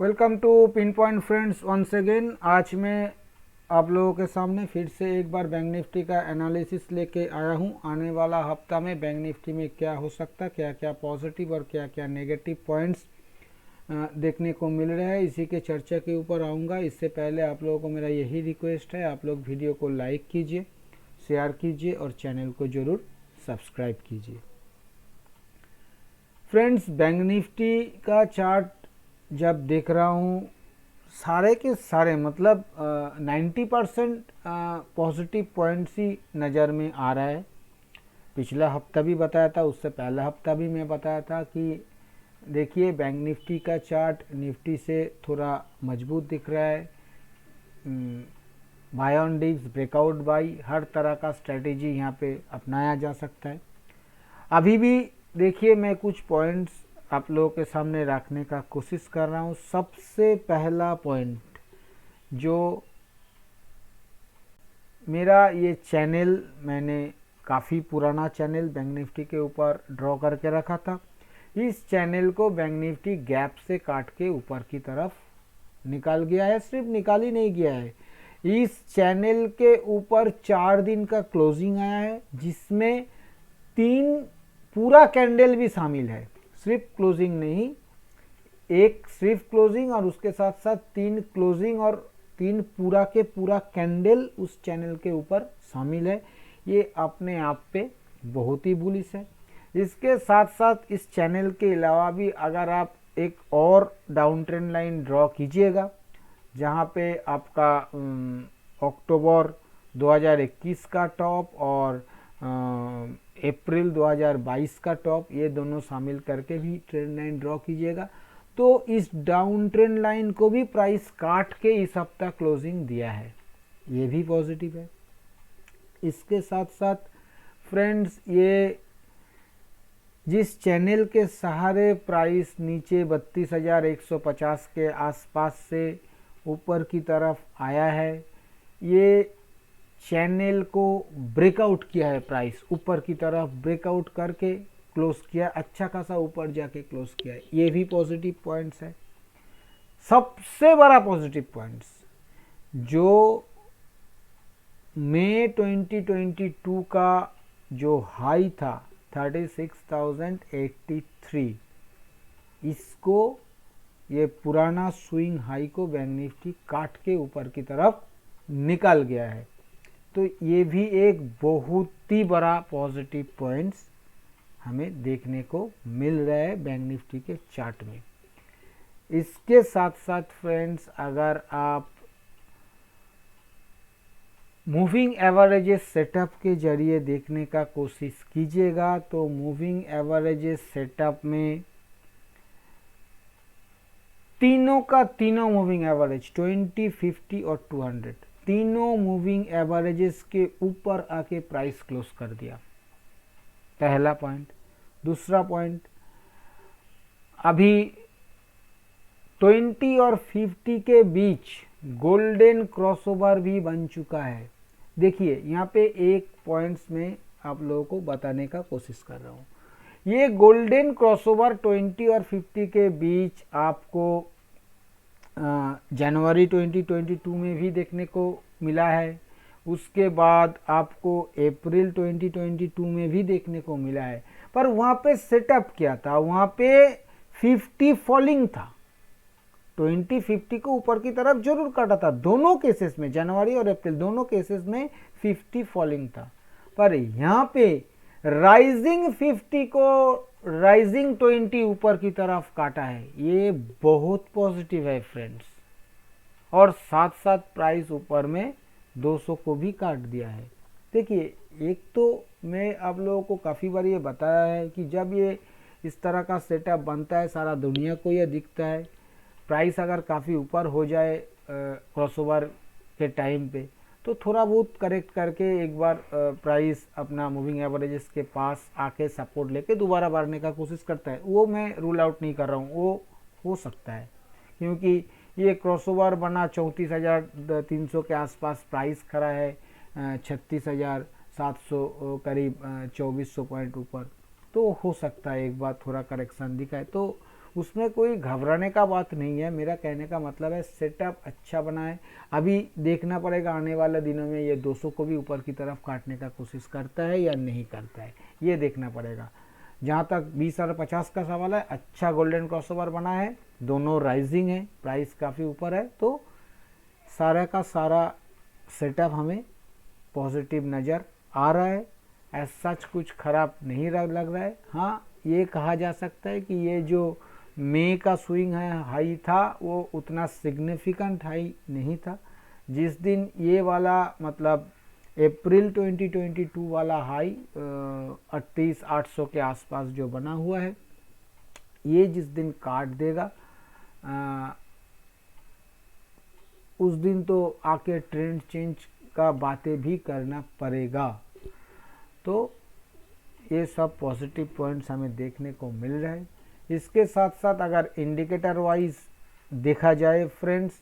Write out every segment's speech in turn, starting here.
Welcome to pin point friends once again. आज मैं आप लोगों के सामने फिर से एक बार बैंक निफ्टी का एनालिसिस लेके आया हूँ। आने वाला हफ्ता में बैंक निफ्टी में क्या हो सकता, क्या क्या पॉजिटिव और क्या क्या नेगेटिव पॉइंट्स देखने को मिल रहा है, इसी के चर्चा के ऊपर आऊँगा। इससे पहले आप लोगों को मेरा यही रिक्वेस्ट है, आप लोग वीडियो को लाइक कीजिए, शेयर कीजिए और चैनल को ज़रूर सब्सक्राइब कीजिए। फ्रेंड्स, बैंक निफ्टी का चार्ट जब देख रहा हूँ, सारे के सारे मतलब 90% पॉजिटिव पॉइंट्स ही नज़र में आ रहा है। पिछला हफ्ता भी बताया था, उससे पहला हफ्ता भी मैं बताया था कि देखिए बैंक निफ्टी का चार्ट निफ्टी से थोड़ा मजबूत दिख रहा है। Buy on dips, breakout buy, हर तरह का स्ट्रेटेजी यहाँ पे अपनाया जा सकता है। अभी भी देखिए मैं कुछ पॉइंट्स आप लोगों के सामने रखने का कोशिश कर रहा हूँ। सबसे पहला पॉइंट, जो मेरा ये चैनल, मैंने काफ़ी पुराना चैनल बैंक निफ्टी के ऊपर ड्रॉ करके रखा था। इस चैनल को बैंक निफ्टी गैप से काट के ऊपर की तरफ निकाल गया है। सिर्फ निकाल ही नहीं गया है, इस चैनल के ऊपर 4 दिन का क्लोजिंग आया है, जिसमें 3 पूरा कैंडल भी शामिल है। सिर्फ क्लोजिंग नहीं, एक सिर्फ क्लोजिंग और उसके साथ साथ 3 क्लोजिंग और 3 पूरा के पूरा कैंडल उस चैनल के ऊपर शामिल है। ये अपने आप पे बहुत ही बुलिश है। इसके साथ साथ इस चैनल के अलावा भी अगर आप एक और डाउन ट्रेंड लाइन ड्रॉ कीजिएगा, जहाँ पे आपका अक्टूबर 2021 का टॉप और अप्रैल 2022 का टॉप, ये दोनों शामिल करके भी ट्रेंड लाइन ड्रॉ कीजिएगा, तो इस डाउन ट्रेंड लाइन को भी प्राइस काट के इस हफ्ता क्लोजिंग दिया है, ये भी पॉजिटिव है। इसके साथ साथ फ्रेंड्स, ये जिस चैनल के सहारे प्राइस नीचे 32,150 के आसपास से ऊपर की तरफ आया है, ये चैनल को ब्रेकआउट किया है। प्राइस ऊपर की तरफ ब्रेकआउट करके क्लोज किया, अच्छा खासा ऊपर जाके क्लोज किया है, ये भी पॉजिटिव पॉइंट्स है। सबसे बड़ा पॉजिटिव पॉइंट्स, जो मई 2022 का जो हाई था 36,083, इसको, ये पुराना स्विंग हाई को बैंक निफ्टी काट के ऊपर की तरफ निकल गया है। तो ये भी एक बहुत ही बड़ा पॉजिटिव पॉइंट्स हमें देखने को मिल रहा है बैंक निफ्टी के चार्ट में। इसके साथ साथ फ्रेंड्स, अगर आप मूविंग एवरेजेस सेटअप के जरिए देखने का कोशिश कीजिएगा, तो मूविंग एवरेजेस सेटअप में तीनों का तीनों मूविंग एवरेज 20, 50 और 200, तीनों मूविंग एवरेजेस के ऊपर आके प्राइस क्लोज कर दिया। पहला पॉइंट। दूसरा पॉइंट, अभी 20 और 50 के बीच गोल्डन क्रॉसओवर भी बन चुका है। देखिए यहाँ पे एक पॉइंट्स में आप लोगों को बताने का कोशिश कर रहा हूँ। ये गोल्डन क्रॉसओवर 20 और 50 के बीच आपको जनवरी 2022 में भी देखने को मिला है। उसके बाद आपको अप्रैल 2022 में भी देखने को मिला है। पर वहाँ पे सेटअप क्या था, वहाँ पे 50 फॉलिंग था। 20, 50 को ऊपर की तरफ जरूर काटा था, दोनों केसेस में, जनवरी और अप्रैल दोनों केसेस में 50 फॉलिंग था। पर यहाँ पे राइजिंग 50 को राइजिंग 20 ऊपर की तरफ काटा है, ये बहुत पॉजिटिव है फ्रेंड्स। और साथ साथ प्राइस ऊपर में 200 को भी काट दिया है। देखिए, एक तो मैं आप लोगों को काफ़ी बार ये बताया है कि जब ये इस तरह का सेटअप बनता है, सारा दुनिया को ये दिखता है। प्राइस अगर काफ़ी ऊपर हो जाए क्रॉसओवर के टाइम पे, तो थोड़ा बहुत करेक्ट करके एक बार प्राइस अपना मूविंग एवरेजेस के पास आके सपोर्ट लेके दोबारा बढ़ने का कोशिश करता है। वो मैं रूल आउट नहीं कर रहा हूँ, वो हो सकता है, क्योंकि ये क्रॉसओवर बना 34,300 के आसपास प्राइस खड़ा है, 36,700 करीब 2400 पॉइंट ऊपर, तो हो सकता है एक बार थोड़ा करेक्शन दिखाए। तो उसमें कोई घबराने का बात नहीं है। मेरा कहने का मतलब है सेटअप अच्छा बना है। अभी देखना पड़ेगा आने वाले दिनों में ये 200 को भी ऊपर की तरफ काटने का कोशिश करता है या नहीं करता है, ये देखना पड़ेगा। जहाँ तक 20 और 50 का सवाल है, अच्छा गोल्डन क्रॉसओवर बना है, दोनों राइजिंग है, प्राइस काफ़ी ऊपर है, तो सारा का सारा सेटअप हमें पॉजिटिव नज़र आ रहा है। एज सच कुछ ख़राब नहीं लग रहा है। हाँ, ये कहा जा सकता है कि ये जो मई का स्विंग है हाई था वो उतना सिग्निफिकेंट हाई नहीं था। जिस दिन ये वाला मतलब अप्रैल 2022 वाला हाई 38,800 के आसपास जो बना हुआ है, ये जिस दिन काट देगा उस दिन तो आके ट्रेंड चेंज का बातें भी करना पड़ेगा। तो ये सब पॉजिटिव पॉइंट्स हमें देखने को मिल रहा है। इसके साथ साथ अगर इंडिकेटर वाइज देखा जाए friends,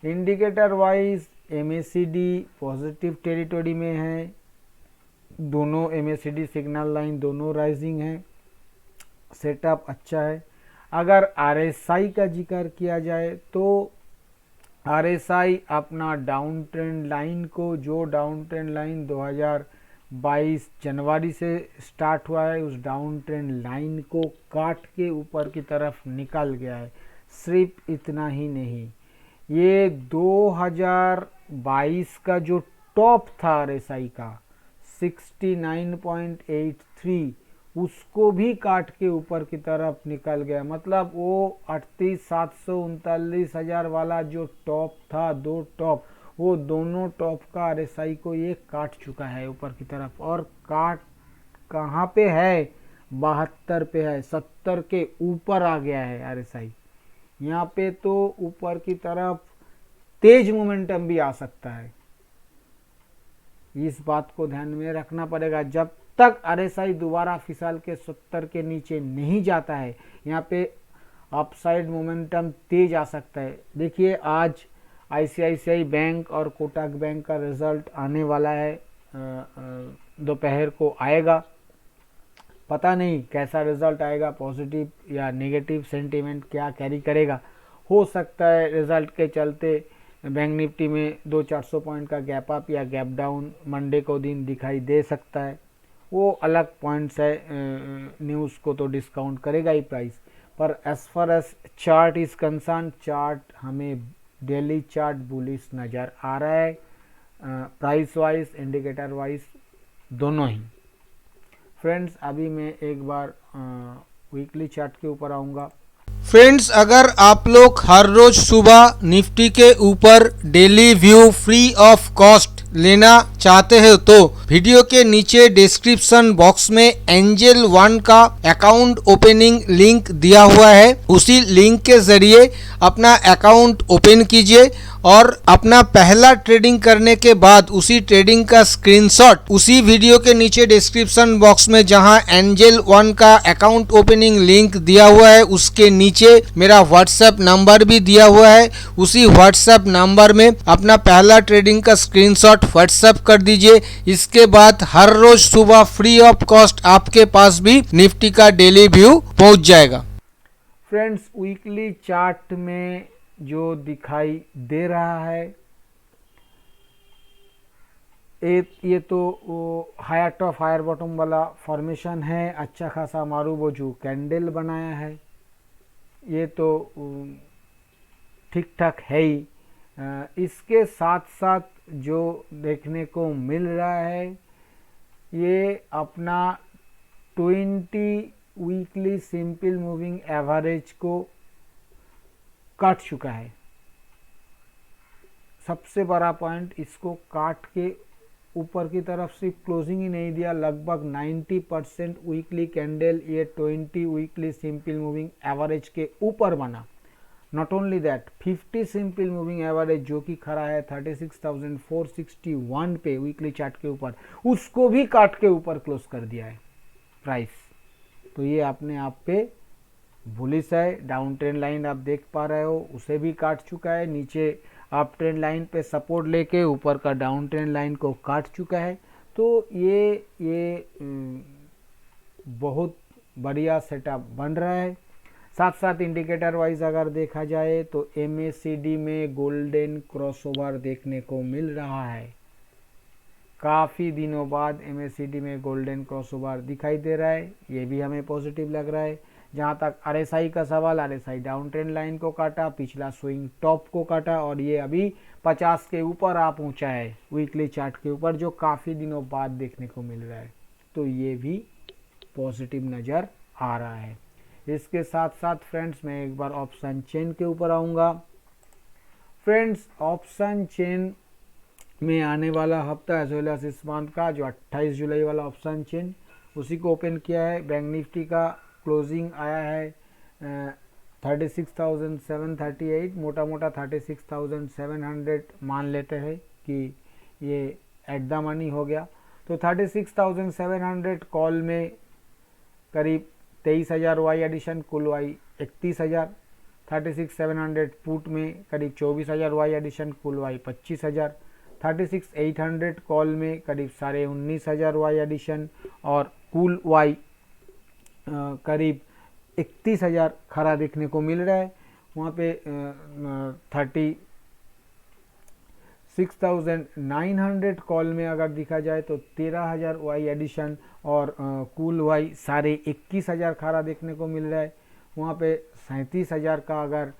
indicator wise MACD positive territory में है, दोनों एमएसीडी सिग्नल लाइन दोनों राइजिंग है, सेटअप अच्छा है। अगर आरएसआई का जिक्र किया जाए तो आरएसआई अपना डाउन ट्रेंड लाइन को, जो डाउन ट्रेंड लाइन 2022 जनवरी से स्टार्ट हुआ है, उस डाउन ट्रेंड लाइन को काट के ऊपर की तरफ निकल गया है। सिर्फ इतना ही नहीं, ये 2022 का जो टॉप था आरएसआई का 69.83, उसको भी काट के ऊपर की तरफ निकल गया। मतलब वो 38,739,000 वाला जो टॉप था, दो टॉप, वो दोनों टॉप का आरएसआई को ये काट चुका है ऊपर की तरफ। और काट कहाँ पे है? 72 पे है, 70 के ऊपर आ गया है आरएसआई। यहाँ पे तो ऊपर की तरफ तेज मोमेंटम भी आ सकता है। इस बात को ध्यान में रखना पड़ेगा। जब तक आरएसआई दोबारा फिसल के 70 के नीचे नहीं जाता है, यहाँ पे अपसाइड मोमेंटम तेज आ सकता है। देखिए आज आईसीआईसीआई बैंक और कोटक बैंक का रिजल्ट आने वाला है, दोपहर को आएगा। पता नहीं कैसा रिजल्ट आएगा, पॉजिटिव या नेगेटिव सेंटीमेंट क्या कैरी करेगा। हो सकता है रिजल्ट के चलते बैंक निफ्टी में 200-400 पॉइंट का गैप अप या गैप डाउन मंडे को दिन दिखाई दे सकता है, वो अलग पॉइंट्स है। न्यूज़ को तो डिस्काउंट करेगा ही प्राइस, पर as far as chart is concern, chart हमें डेली चार्ट बुलिश नज़र आ रहा है, प्राइस वाइज इंडिकेटर वाइज दोनों ही। फ्रेंड्स अभी मैं एक बार वीकली चार्ट के ऊपर आऊँगा। फ्रेंड्स, अगर आप लोग हर रोज सुबह निफ्टी के ऊपर daily view free of cost लेना चाहते हो तो वीडियो के नीचे डिस्क्रिप्शन बॉक्स में एंजल वन का अकाउंट ओपनिंग लिंक दिया हुआ है। उसी लिंक के जरिए अपना अकाउंट ओपन कीजिए और अपना पहला ट्रेडिंग करने के बाद उसी ट्रेडिंग का स्क्रीनशॉट उसी वीडियो के नीचे डिस्क्रिप्शन बॉक्स में जहां एंजल वन का अकाउंट ओपनिंग लिंक दिया हुआ है उसके नीचे मेरा व्हाट्सएप नंबर भी दिया हुआ है। उसी व्हाट्सएप नंबर में अपना पहला ट्रेडिंग का स्क्रीनशॉट व्हाट्सएप कर दीजिए। इसके बाद हर रोज सुबह फ्री ऑफ कॉस्ट आपके पास भी निफ्टी का डेली व्यू पहुंच जाएगा। फ्रेंड्स वीकली चार्ट में जो दिखाई दे रहा है ये तो हायर टॉप हायर बॉटम वाला फॉर्मेशन है। अच्छा खासा मारूबोजू कैंडल बनाया है, ये तो ठीक ठाक है ही। इसके साथ साथ जो देखने को मिल रहा है, ये अपना 20 वीकली सिंपल मूविंग एवरेज को काट चुका है। सबसे बड़ा पॉइंट, इसको काट के ऊपर की तरफ सिर्फ क्लोजिंग ही नहीं दिया, लगभग 90% वीकली कैंडल ये 20 वीकली सिंपल मूविंग एवरेज के ऊपर बना। Not only that, 50 simple moving average जो कि खड़ा है 36,461 पे वीकली चार्ट के ऊपर, उसको भी काट के ऊपर क्लोज कर दिया है प्राइस। तो ये अपने आप पे बुलिश है। डाउन ट्रेंड लाइन आप देख पा रहे हो, उसे भी काट चुका है। नीचे अप ट्रेंड लाइन पे सपोर्ट लेके ऊपर का डाउन ट्रेंड लाइन को काट चुका है। तो ये बहुत बढ़िया सेटअप बन रहा है। साथ साथ इंडिकेटर वाइज अगर देखा जाए तो MACD में गोल्डन क्रॉसओवर देखने को मिल रहा है। काफ़ी दिनों बाद MACD में गोल्डन क्रॉसओवर दिखाई दे रहा है, ये भी हमें पॉजिटिव लग रहा है। जहाँ तक RSI का सवाल, RSI डाउन ट्रेंड लाइन को काटा, पिछला स्विंग टॉप को काटा और ये अभी 50 के ऊपर आ पहुँचा है वीकली चार्ट के ऊपर, जो काफ़ी दिनों बाद देखने को मिल रहा है, तो ये भी पॉजिटिव नज़र आ रहा है। इसके साथ साथ फ्रेंड्स मैं एक बार ऑप्शन चेन के ऊपर आऊँगा। फ्रेंड्स ऑप्शन चेन में आने वाला हफ्ता एज वेल एज इस मंथ का जो 28 जुलाई वाला ऑप्शन चेन, उसी को ओपन किया है। बैंक निफ्टी का क्लोजिंग आया है 36,738, मोटा मोटा 36,700 मान लेते हैं कि ये एट द मनी हो गया। तो 36,700 कॉल में करीब 23,000 वाई एडिशन, कुल वाई 31,000। 36,700 पुट में करीब 24,000 वाई एडिशन, कुल वाई 25,000। 36,800 कॉल में करीब 19,500 वाई एडिशन और कुल वाई करीब 31,000 खरा देखने को मिल रहा है। वहाँ पे 36,900 कॉल में अगर देखा जाए तो 13,000 वाई एडिशन और कुल वाई 21,500 खरा देखने को मिल रहा है। वहाँ पे 37,000 का अगर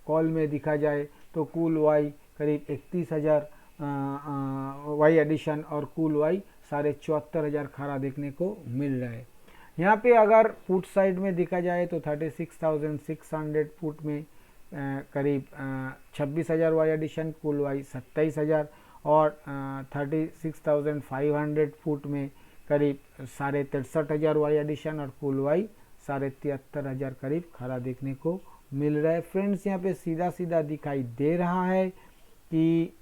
कॉल में देखा जाए तो कुल वाई करीब 31,000 वाई एडिशन और कुल वाई 74,500 खरा देखने को मिल रहा है। यहाँ पे अगर पुट साइड में देखा जाए तो 36,600 पुट में करीब 26,000 वाई एडिशन, कुल वाई 27,000 और 36,500 पुट में करीब 63,500 वाई एडिशन और कुल वाई 73,500 करीब खरा देखने को मिल रहा है। फ्रेंड्स यहाँ पे सीधा सीधा दिखाई दे रहा है कि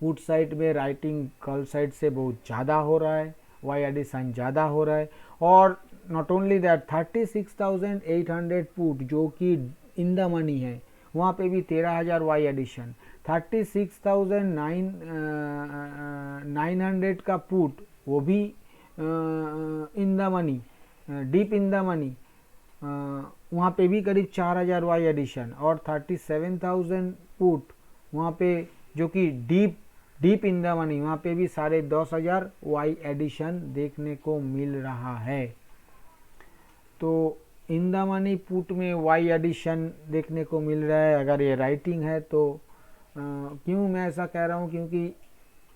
पुट साइड में राइटिंग कॉल साइड से बहुत ज़्यादा हो रहा है, वाई एडिशन ज़्यादा हो रहा है। और नॉट ओनली दैट 36,800 पुट जो कि इन द मनी है, वहाँ पे भी 13,000 वाई एडिशन। 36,900 का पुट वो भी in the money, deep in the money, वहाँ पे भी करीब 4,000 वाई एडिशन और 37,000 पुट वहाँ पे जो कि डीप इन द मनी, वहाँ पे भी 10,500 वाई एडिशन देखने को मिल रहा है। तो इन द मनी पुट में वाई एडिशन देखने को मिल रहा है। अगर ये राइटिंग है तो क्यों मैं ऐसा कह रहा हूँ, क्योंकि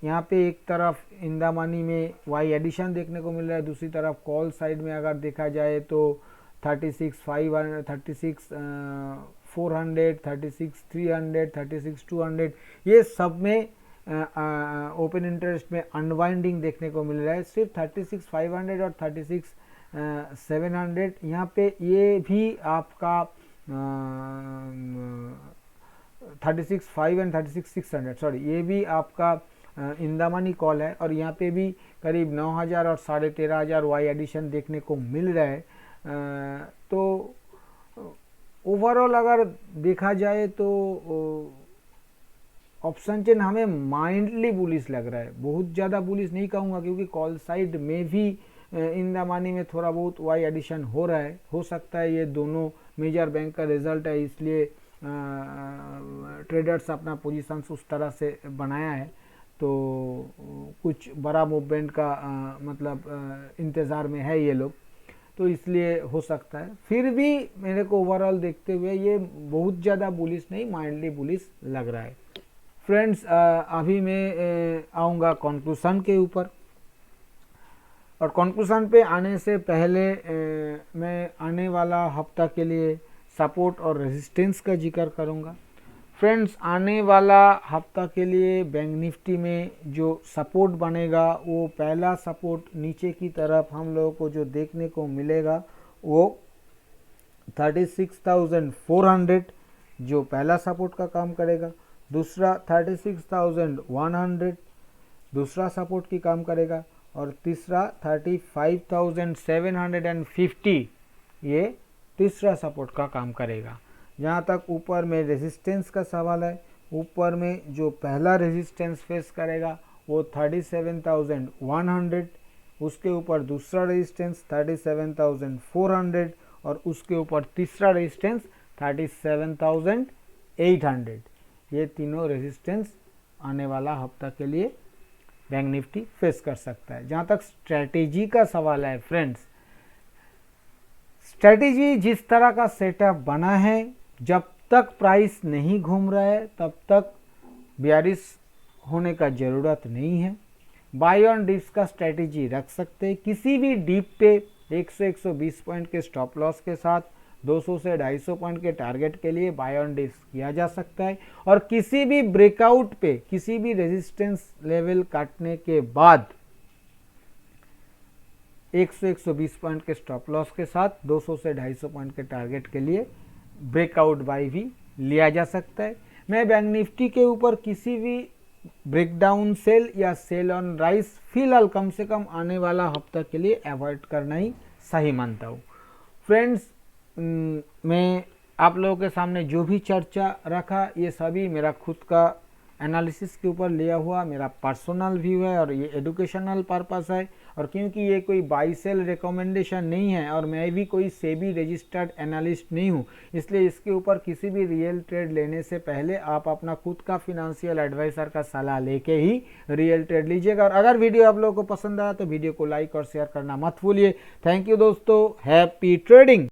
यहाँ पे एक तरफ इन द मनी में वाई एडिशन देखने को मिल रहा है, दूसरी तरफ कॉल साइड में अगर देखा जाए तो 36,500, 36,400, 36,300, 36,200 ये सब में ओपन इंटरेस्ट में अनवाइंडिंग देखने को मिल रहा है। सिर्फ 36,500 और 36,700 यहाँ पे ये भी आपका 36,500 एंड 36,600 सॉरी, ये भी आपका इन द मनी कॉल है और यहाँ पे भी करीब 9,000 और 13,500 वाई एडिशन देखने को मिल रहा है। तो ओवरऑल अगर देखा जाए तो ऑप्शन चेन हमें माइंडली बुलिश लग रहा है, बहुत ज़्यादा बुलिश नहीं कहूँगा क्योंकि कॉल साइड में भी इन द मनी में थोड़ा बहुत वाई एडिशन हो रहा है। हो सकता है ये दोनों मेजर बैंक का रिजल्ट है, इसलिए ट्रेडर्स अपना पोजीशंस उस तरह से बनाया है, तो कुछ बड़ा मूवमेंट का मतलब इंतज़ार में है ये लोग, तो इसलिए हो सकता है। फिर भी मेरे को ओवरऑल देखते हुए ये बहुत ज़्यादा बुलिश नहीं, माइंडली बुलिश लग रहा है। फ्रेंड्स अभी मैं आऊँगा कंक्लूसन के ऊपर, और कंक्लूसन पे आने से पहले मैं आने वाला हफ्ता के लिए सपोर्ट और रेजिस्टेंस का जिक्र करूँगा। फ्रेंड्स आने वाला हफ्ता के लिए बैंक निफ्टी में जो सपोर्ट बनेगा वो पहला सपोर्ट नीचे की तरफ हम लोगों को जो देखने को मिलेगा वो 36,400 जो पहला सपोर्ट का काम करेगा। दूसरा 36,100 दूसरा सपोर्ट की काम करेगा और तीसरा 35,750 ये तीसरा सपोर्ट का काम करेगा। जहाँ तक ऊपर में रेजिस्टेंस का सवाल है, ऊपर में जो पहला रेजिस्टेंस फेस करेगा वो 37,100, उसके ऊपर दूसरा रेजिस्टेंस 37,400 और उसके ऊपर तीसरा रेजिस्टेंस 37,800। ये तीनों रेजिस्टेंस आने वाला हफ्ता के लिए बैंक निफ्टी फेस कर सकता है। जहाँ तक स्ट्रेटेजी का सवाल है फ्रेंड्स, स्ट्रेटेजी जिस तरह का सेटअप बना है, जब तक प्राइस नहीं घूम रहा है तब तक बेयरिश होने का ज़रूरत नहीं है। बाय ऑन डिप्स का स्ट्रेटेजी रख सकते हैं। किसी भी डिप पे 100-120 पॉइंट के स्टॉप लॉस के साथ 200 से 250 पॉइंट के टारगेट के लिए बाय ऑन डिप्स किया जा सकता है। और किसी भी ब्रेकआउट पे किसी भी रेजिस्टेंस लेवल काटने के बाद 100-120 पॉइंट के स्टॉप लॉस के साथ 200 से 250 पॉइंट के टारगेट के लिए ब्रेकआउट बाय भी लिया जा सकता है। मैं बैंक निफ्टी के ऊपर किसी भी ब्रेकडाउन सेल या सेल ऑन राइस फिलहाल कम से कम आने वाला हफ्ता के लिए अवॉइड करना ही सही मानता हूँ। फ्रेंड्स, मैं आप लोगों के सामने जो भी चर्चा रखा ये सभी मेरा खुद का एनालिसिस के ऊपर लिया हुआ मेरा पर्सनल व्यू है और ये एडुकेशनल पर्पस है। और क्योंकि ये कोई बाई सेल रिकमेंडेशन नहीं है और मैं भी कोई सेबी रजिस्टर्ड एनालिस्ट नहीं हूँ, इसलिए इसके ऊपर किसी भी रियल ट्रेड लेने से पहले आप अपना खुद का फिनेंशियल एडवाइज़र का सलाह लेके ही रियल ट्रेड लीजिएगा। और अगर वीडियो आप लोगों को पसंद आया तो वीडियो को लाइक और शेयर करना मत भूलिए। थैंक यू दोस्तों, हैप्पी ट्रेडिंग।